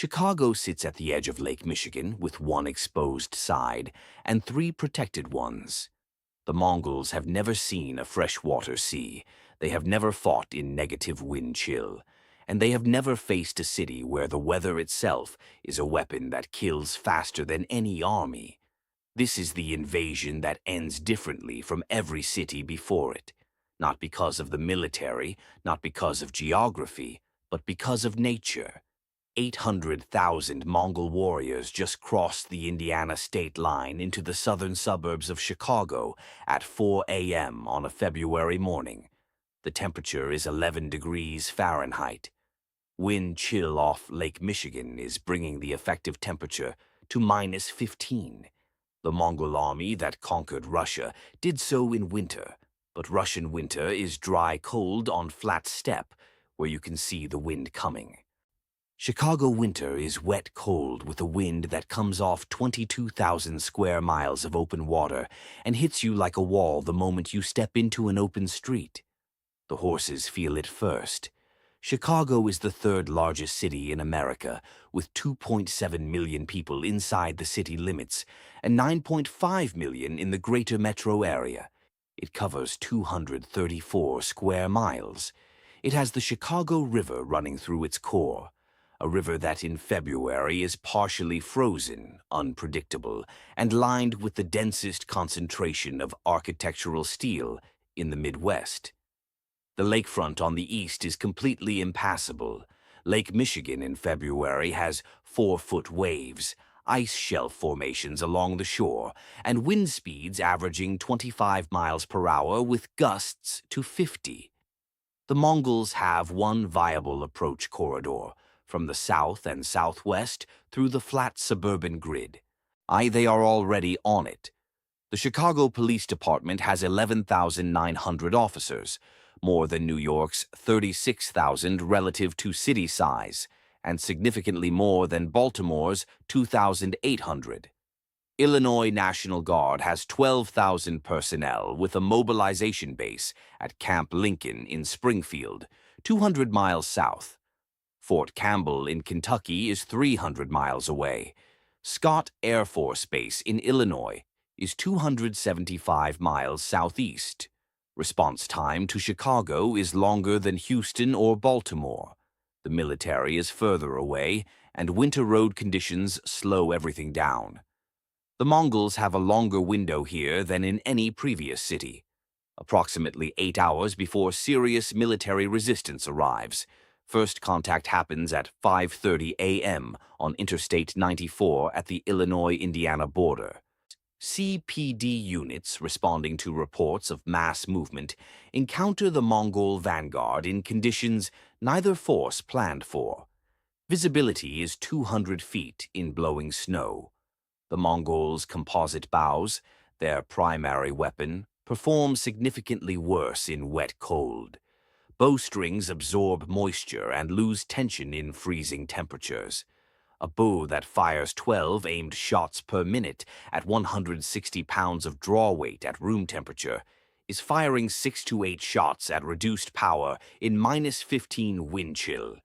Chicago sits at the edge of Lake Michigan with one exposed side and three protected ones. The Mongols have never seen a freshwater sea, they have never fought in negative wind chill, and they have never faced a city where the weather itself is a weapon that kills faster than any army. This is the invasion that ends differently from every city before it, not because of the military, not because of geography, but because of nature. 800,000 Mongol warriors just crossed the Indiana state line into the southern suburbs of Chicago at 4 a.m. on a February morning. The temperature is 11 degrees Fahrenheit. Wind chill off Lake Michigan is bringing the effective temperature to -15. The Mongol army that conquered Russia did so in winter, but Russian winter is dry cold on flat steppe, where you can see the wind coming. Chicago winter is wet cold with a wind that comes off 22,000 square miles of open water and hits you like a wall the moment you step into an open street. The horses feel it first. Chicago is the third largest city in America, with 2.7 million people inside the city limits and 9.5 million in the greater metro area. It covers 234 square miles. It has the Chicago River running through its core, a river that in February is partially frozen, unpredictable, and lined with the densest concentration of architectural steel in the Midwest. The lakefront on the east is completely impassable. Lake Michigan in February has 4-foot waves, ice shelf formations along the shore, and wind speeds averaging 25 miles per hour with gusts to 50. The Mongols have one viable approach corridor, from the south and southwest through the flat suburban grid. They are already on it. The Chicago Police Department has 11,900 officers, more than New York's 36,000 relative to city size, and significantly more than Baltimore's 2,800. Illinois National Guard has 12,000 personnel with a mobilization base at Camp Lincoln in Springfield, 200 miles south. Fort Campbell in Kentucky is 300 miles away. Scott Air Force Base in Illinois is 275 miles southeast. Response time to Chicago is longer than Houston or Baltimore. The military is further away, and winter road conditions slow everything down. The Mongols have a longer window here than in any previous city, approximately 8 hours before serious military resistance arrives. First contact happens at 5:30 a.m. on Interstate 94 at the Illinois-Indiana border. CPD units responding to reports of mass movement encounter the Mongol vanguard in conditions neither force planned for. Visibility is 200 feet in blowing snow. The Mongols' composite bows, their primary weapon, perform significantly worse in wet cold. Bowstrings absorb moisture and lose tension in freezing temperatures. A bow that fires 12 aimed shots per minute at 160 pounds of draw weight at room temperature is firing 6 to 8 shots at reduced power in -15 wind chill.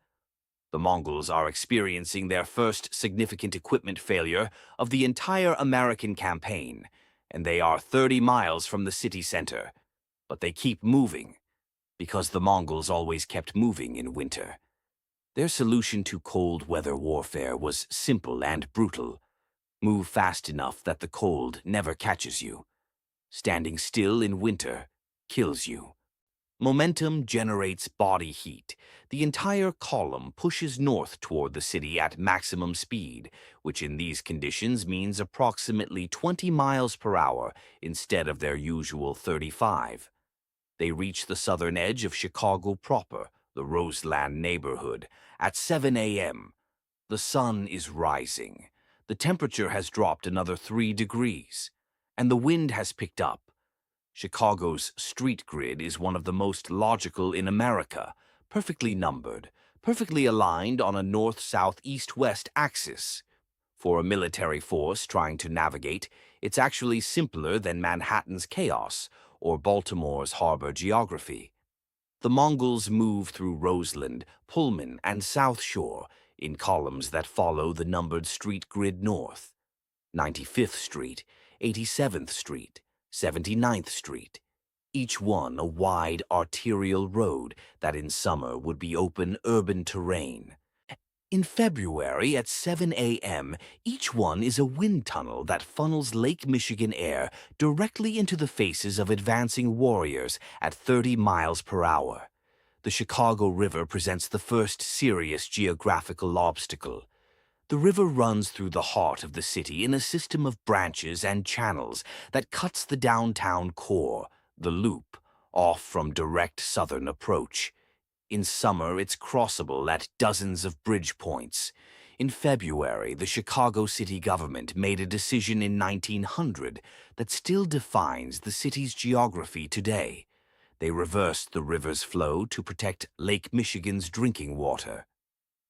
The Mongols are experiencing their first significant equipment failure of the entire American campaign, and they are 30 miles from the city center. But they keep moving, because the Mongols always kept moving in winter. Their solution to cold weather warfare was simple and brutal. Move fast enough that the cold never catches you. Standing still in winter kills you. Momentum generates body heat. The entire column pushes north toward the city at maximum speed, which in these conditions means approximately 20 miles per hour instead of their usual 35. They reach the southern edge of Chicago proper, the Roseland neighborhood, at 7 a.m. The sun is rising. The temperature has dropped another 3 degrees, and the wind has picked up. Chicago's street grid is one of the most logical in America, perfectly numbered, perfectly aligned on a north-south-east-west axis. For a military force trying to navigate, it's actually simpler than Manhattan's chaos or Baltimore's harbor geography. The Mongols move through Roseland, Pullman, and South Shore in columns that follow the numbered street grid north. 95th Street, 87th Street, 79th Street, each one a wide arterial road that in summer would be open urban terrain. In February at 7 a.m., each one is a wind tunnel that funnels Lake Michigan air directly into the faces of advancing warriors at 30 miles per hour. The Chicago River presents the first serious geographical obstacle. The river runs through the heart of the city in a system of branches and channels that cuts the downtown core, the Loop, off from direct southern approach. In summer, it's crossable at dozens of bridge points. In February, the Chicago city government made a decision in 1900 that still defines the city's geography today. They reversed the river's flow to protect Lake Michigan's drinking water.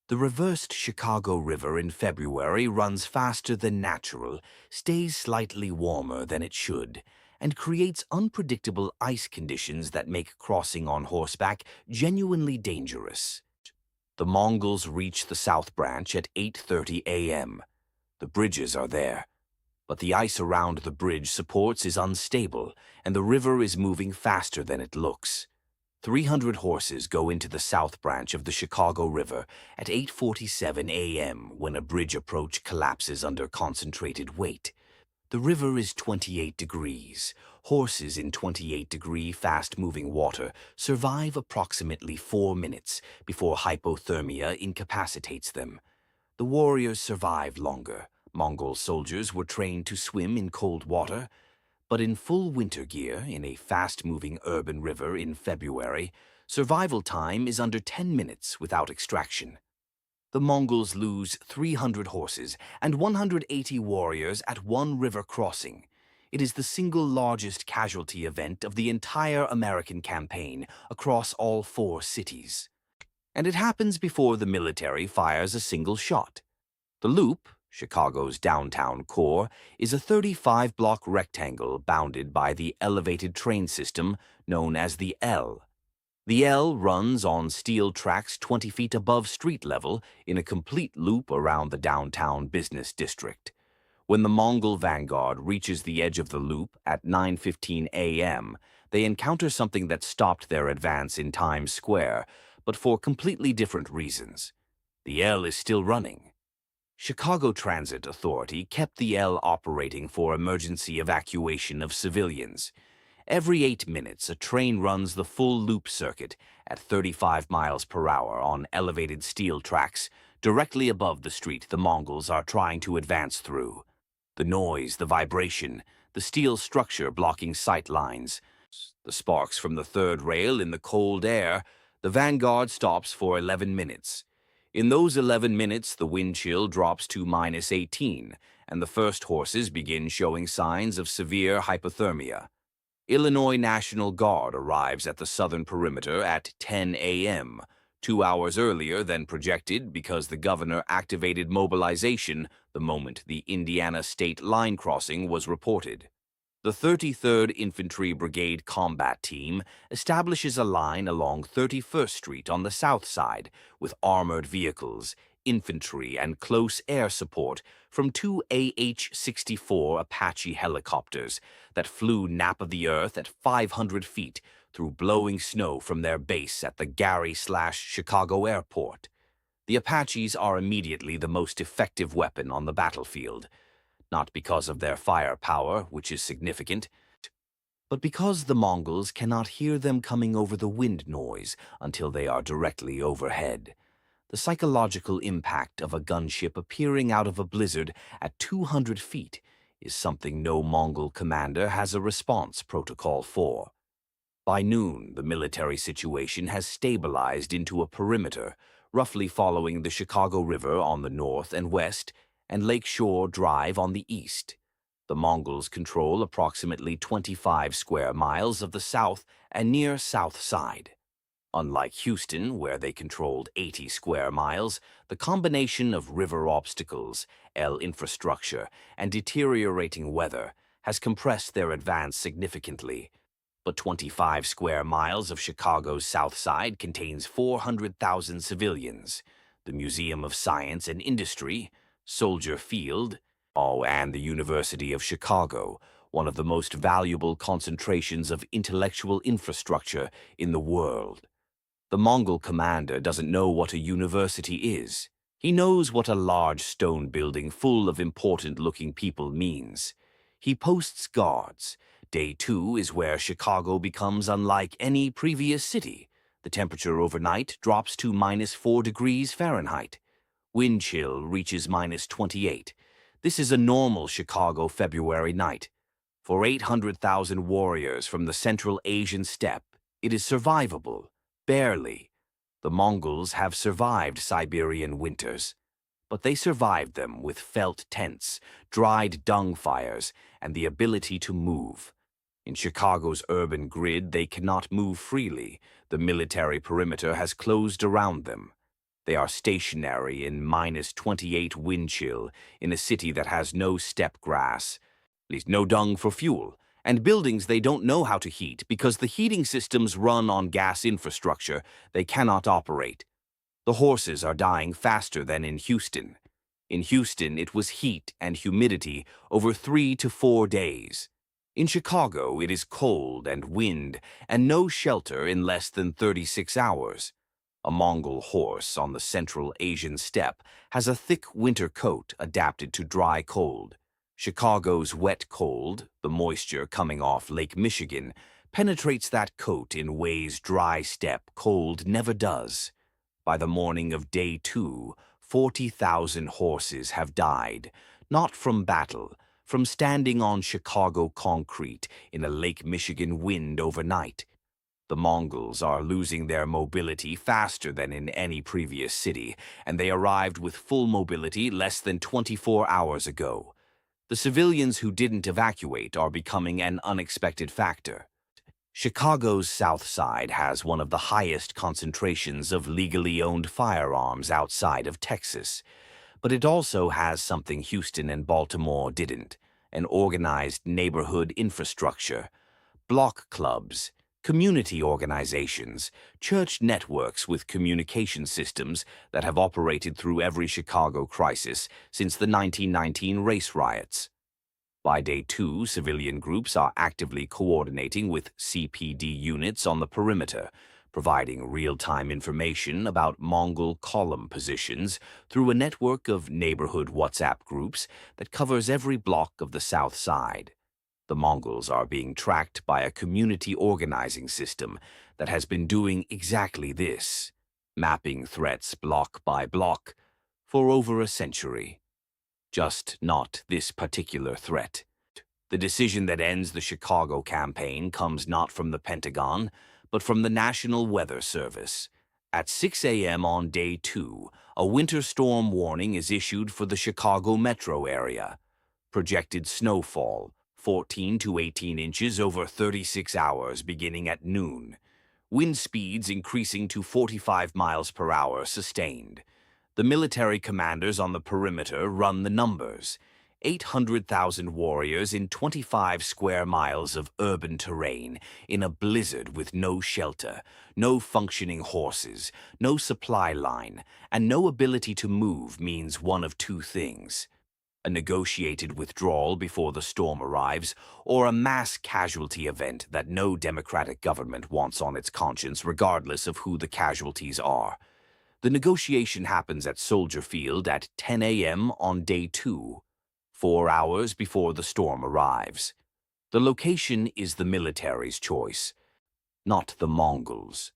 The reversed Chicago River in February runs faster than natural, stays slightly warmer than it should, and creates unpredictable ice conditions that make crossing on horseback genuinely dangerous. The Mongols reach the South Branch at 8:30 a.m. The bridges are there, but the ice around the bridge supports is unstable, and the river is moving faster than it looks. 300 horses go into the South Branch of the Chicago River at 8:47 a.m. when a bridge approach collapses under concentrated weight. The river is 28 degrees. Horses in 28-degree fast-moving water survive approximately 4 minutes before hypothermia incapacitates them. The warriors survived longer. Mongol soldiers were trained to swim in cold water, but in full winter gear in a fast-moving urban river in February, survival time is under 10 minutes without extraction. The Mongols lose 300 horses and 180 warriors at one river crossing. It is the single largest casualty event of the entire American campaign across all 4 cities. And it happens before the military fires a single shot. The Loop, Chicago's downtown core, is a 35-block rectangle bounded by the elevated train system known as the L. The L runs on steel tracks 20 feet above street level in a complete loop around the downtown business district. When the Mongol vanguard reaches the edge of the loop at 9:15 a.m., they encounter something that stopped their advance in Times Square, but for completely different reasons. The L is still running. Chicago Transit Authority kept the L operating for emergency evacuation of civilians. Every 8 minutes, a train runs the full loop circuit at 35 miles per hour on elevated steel tracks directly above the street the Mongols are trying to advance through. The noise, the vibration, the steel structure blocking sight lines, the sparks from the third rail in the cold air, the vanguard stops for 11 minutes. In those 11 minutes, the wind chill drops to -18, and the first horses begin showing signs of severe hypothermia. Illinois National Guard arrives at the southern perimeter at 10 a.m., 2 hours earlier than projected because the governor activated mobilization the moment the Indiana state line crossing was reported. The 33rd Infantry Brigade Combat Team establishes a line along 31st Street on the south side with armored vehicles, infantry, and close air support from 2 AH-64 Apache helicopters that flew nap of the earth at 500 feet through blowing snow from their base at the Gary/Chicago airport. The Apaches are immediately the most effective weapon on the battlefield, not because of their firepower, which is significant, but because the Mongols cannot hear them coming over the wind noise until they are directly overhead. The psychological impact of a gunship appearing out of a blizzard at 200 feet is something no Mongol commander has a response protocol for. By noon, the military situation has stabilized into a perimeter, roughly following the Chicago River on the north and west and Lake Shore Drive on the east. The Mongols control approximately 25 square miles of the south and near south side. Unlike Houston, where they controlled 80 square miles, the combination of river obstacles, L infrastructure, and deteriorating weather has compressed their advance significantly. But 25 square miles of Chicago's south side contains 400,000 civilians. the Museum of Science and Industry, Soldier Field, and the University of Chicago, one of the most valuable concentrations of intellectual infrastructure in the world. The Mongol commander doesn't know what a university is. He knows what a large stone building full of important-looking people means. He posts guards. Day 2 is where Chicago becomes unlike any previous city. The temperature overnight drops to -4 degrees Fahrenheit. Wind chill reaches -28. This is a normal Chicago February night. For 800,000 warriors from the Central Asian steppe, it is survivable. Barely. The Mongols have survived Siberian winters, but they survived them with felt tents, dried dung fires, and the ability to move. In Chicago's urban grid, they cannot move freely. The military perimeter has closed around them. They are stationary in -28 wind chill in a city that has no steppe grass, at least no dung for fuel, and buildings they don't know how to heat because the heating systems run on gas infrastructure they cannot operate. The horses are dying faster than in Houston. In Houston, it was heat and humidity over 3 to 4 days. In Chicago, it is cold and wind and no shelter in less than 36 hours. A Mongol horse on the Central Asian steppe has a thick winter coat adapted to dry cold. Chicago's wet cold, the moisture coming off Lake Michigan, penetrates that coat in ways dry steppe cold never does. By the morning of day 2, 40,000 horses have died, not from battle, from standing on Chicago concrete in a Lake Michigan wind overnight. The Mongols are losing their mobility faster than in any previous city, and they arrived with full mobility less than 24 hours ago. The civilians who didn't evacuate are becoming an unexpected factor. Chicago's South Side has one of the highest concentrations of legally owned firearms outside of Texas, but it also has something Houston and Baltimore didn't: an organized neighborhood infrastructure, block clubs, community organizations, church networks with communication systems that have operated through every Chicago crisis since the 1919 race riots. By day 2, civilian groups are actively coordinating with CPD units on the perimeter, providing real-time information about Mongol column positions through a network of neighborhood WhatsApp groups that covers every block of the South Side. The Mongols are being tracked by a community organizing system that has been doing exactly this, mapping threats block by block for over a century. Just not this particular threat. The decision that ends the Chicago campaign comes not from the Pentagon, but from the National Weather Service. At 6 a.m. on day 2, a winter storm warning is issued for the Chicago metro area. Projected snowfall, 14 to 18 inches over 36 hours beginning at noon. Wind speeds increasing to 45 miles per hour sustained. The military commanders on the perimeter run the numbers. 800,000 warriors in 25 square miles of urban terrain in a blizzard with no shelter, no functioning horses, no supply line, and no ability to move means one of two things: a negotiated withdrawal before the storm arrives, or a mass casualty event that no democratic government wants on its conscience regardless of who the casualties are. The negotiation happens at Soldier Field at 10 a.m. on day 2, 4 hours before the storm arrives. The location is the military's choice, not the Mongols'.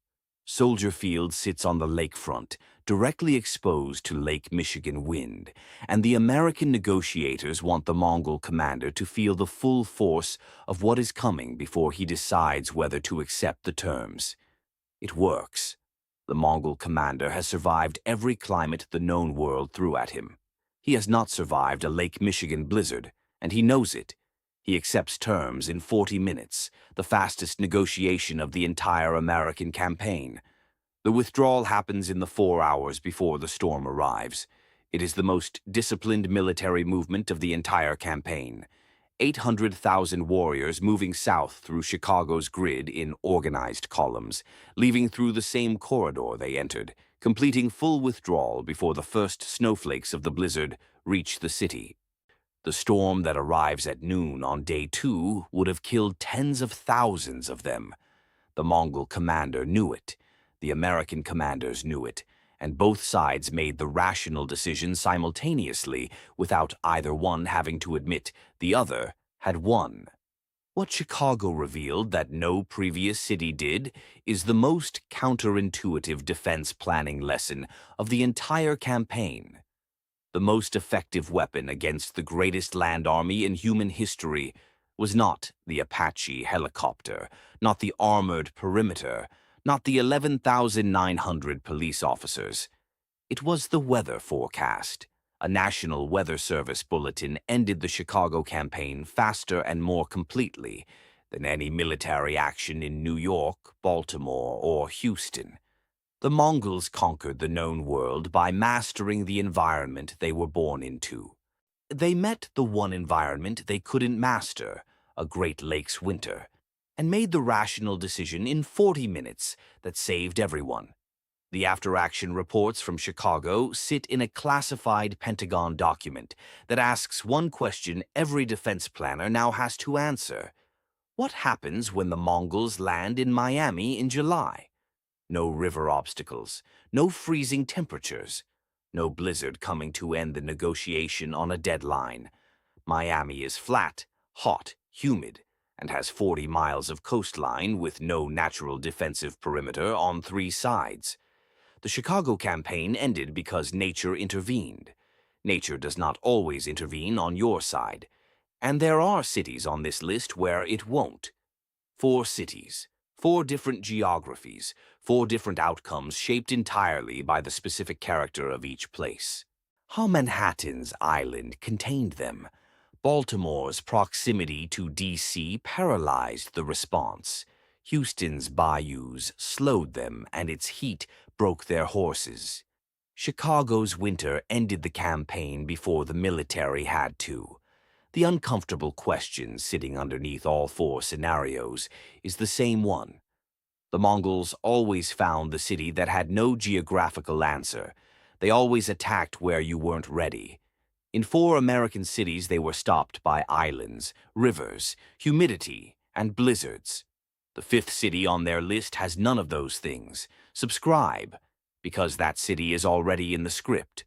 Soldier Field sits on the lakefront, directly exposed to Lake Michigan wind, and the American negotiators want the Mongol commander to feel the full force of what is coming before he decides whether to accept the terms. It works. The Mongol commander has survived every climate the known world threw at him. He has not survived a Lake Michigan blizzard, and he knows it. He accepts terms in 40 minutes, the fastest negotiation of the entire American campaign. The withdrawal happens in the 4 hours before the storm arrives. It is the most disciplined military movement of the entire campaign. 800,000 warriors moving south through Chicago's grid in organized columns, leaving through the same corridor they entered, completing full withdrawal before the first snowflakes of the blizzard reach the city. The storm that arrives at noon on day 2 would have killed tens of thousands of them. The Mongol commander knew it. The American commanders knew it, and both sides made the rational decision simultaneously without either one having to admit the other had won. What Chicago revealed that no previous city did is the most counterintuitive defense planning lesson of the entire campaign. The most effective weapon against the greatest land army in human history was not the Apache helicopter, not the armored perimeter, not the 11,900 police officers. It was the weather forecast. A National Weather Service bulletin ended the Chicago campaign faster and more completely than any military action in New York, Baltimore, or Houston. The Mongols conquered the known world by mastering the environment they were born into. They met the one environment they couldn't master, a Great Lakes winter, and made the rational decision in 40 minutes that saved everyone. The after-action reports from Chicago sit in a classified Pentagon document that asks one question every defense planner now has to answer. What happens when the Mongols land in Miami in July? No river obstacles, no freezing temperatures, no blizzard coming to end the negotiation on a deadline. Miami is flat, hot, humid, and has 40 miles of coastline with no natural defensive perimeter on 3 sides. The Chicago campaign ended because nature intervened. Nature does not always intervene on your side, and there are cities on this list where it won't. 4 cities, 4 different geographies, 4 different outcomes shaped entirely by the specific character of each place. How Manhattan's island contained them. Baltimore's proximity to D.C. paralyzed the response. Houston's bayous slowed them, and its heat broke their horses. Chicago's winter ended the campaign before the military had to. The uncomfortable question sitting underneath all 4 scenarios is the same one. The Mongols always found the city that had no geographical answer. They always attacked where you weren't ready. In 4 American cities, they were stopped by islands, rivers, humidity, and blizzards. The 5th city on their list has none of those things. Subscribe, because that city is already in the script.